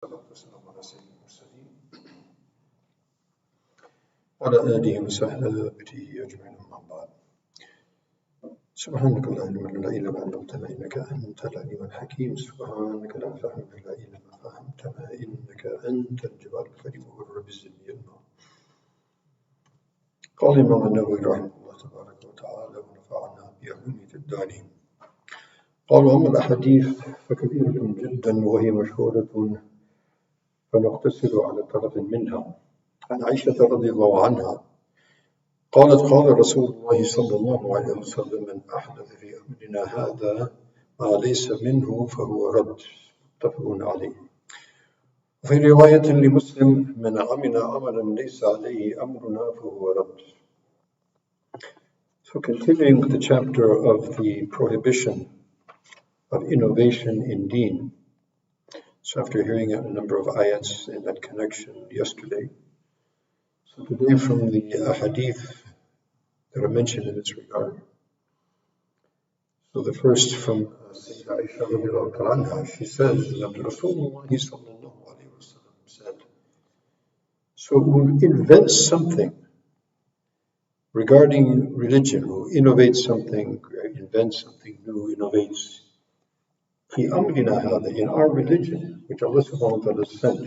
والصلاة والسلام على سيد المرسلين وعلى آله وصحبه أجمعين أما بعد. سبحانك لا علم لنا إلا ما علمتنا إنك أنت العليم الحكيم. سبحانك لا فهم لنا إلا ما فهمتنا إنك أنت الجواد الكريم والرب زدني علما. قال الإمام النووي رحمه الله تبارك وتعالى ونفعنا بعلومه في الدارين. قال: وأما الأحاديث فكثيرة جدا وهي مشهورة فنقتصر على طرف منها. عن عائشة رضي الله عنها قالت: قال رسول الله صلى الله عليه وسلم: من أحدث في أمرنا هذا ما ليس منه فهو رد. متفق عليه. وفي رواية لمسلم: من عمل عملا ليس عليه أمرنا فهو رد. So continuing with the chapter of the prohibition of innovation in deen. So after hearing a number of ayats in that connection yesterday, so today from the hadith that are mentioned in this regard. So the first from Sayyidah Aisha radiallahu anha, she says that Rasulullah sallallahu alayhi wa sallam said, so who invents something regarding religion, who innovates something, invents something new, innovates في أمرنا هذا, in our religion, which Allah subhanahu wa ta'ala sent,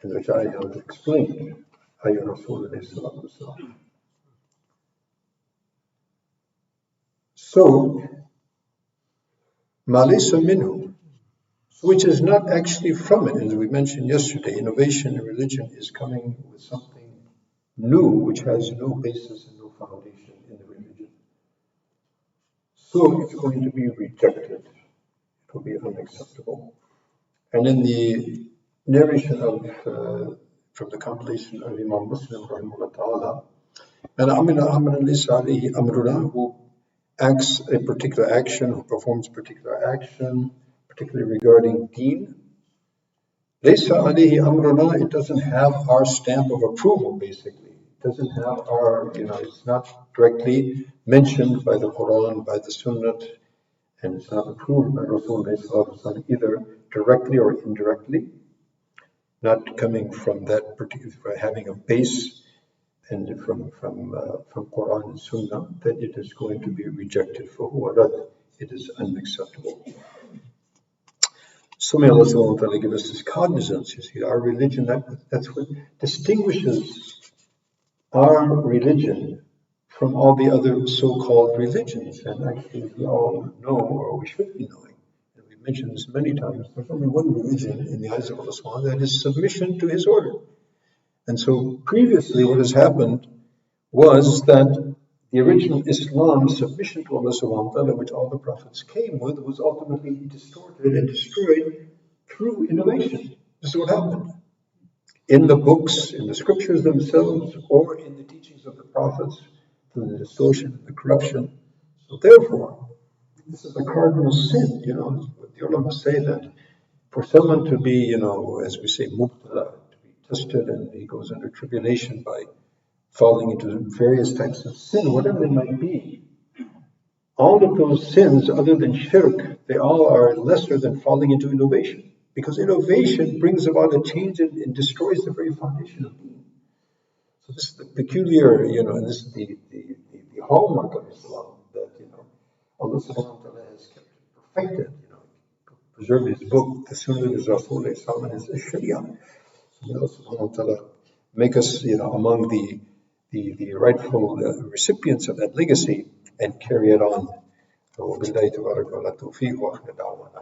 and which I have explained, ayah Rasulullah sallallahu alayhi wa sallam. So, ما ليس منه, which is not actually from it, as we mentioned yesterday. Innovation in religion is coming with something new, which has no basis and no foundation in the religion. So it's going to be rejected. It will be unacceptable. And in the narration of from the compilation of Imam Muslim rahimahullah ta'ala, and amina amran laysa alayhi amruna, who acts a particular action, who performs particular action, particularly regarding deen, laysa alayhi amruna, it doesn't have our stamp of approval, basically. It doesn't have our, it's not directly mentioned by the Quran, by the Sunnah, and it's not approved by Rasulullah either directly or indirectly, not coming from that particular, having a base and from Quran and Sunnah, then it is going to be rejected. For huwa, it is unacceptable. So may Allah subhanahu wa ta'ala give us this cognizance. You see, our religion, that's what distinguishes our religion from all the other so-called religions. And actually we all know, or we should be knowing, and we've mentioned this many times, there's only one religion in the eyes of Allah subhanahu wa ta'ala, that is submission to His order. And so previously what has happened was that the original Islam, submission to Allah subhanahu wa ta'ala, which all the prophets came with, was ultimately distorted and destroyed through innovation. This is what happened. In the books, in the scriptures themselves, or in the teachings of the prophets, through the distortion and the corruption. So therefore, this is a cardinal sin. The ulama say that for someone to be, as we say, mubtala, to be tested, and he goes under tribulation by falling into various types of sin, whatever they might be, all of those sins, other than shirk, they all are lesser than falling into innovation. Because innovation brings about a change and destroys the very foundation of being. So this is the peculiar, and this is the hallmark of Islam, that, Allah subhanahu wa ta'ala has kept it perfected, preserved His book, the Sunnah of Rasulullah sallallahu alayhi wa sallam, His Sharia. So Allah subhanahu wa ta'ala make us, among the rightful recipients of that legacy and carry it on. وبالله تبارك وتعالى التوفيق وآخر دعوانا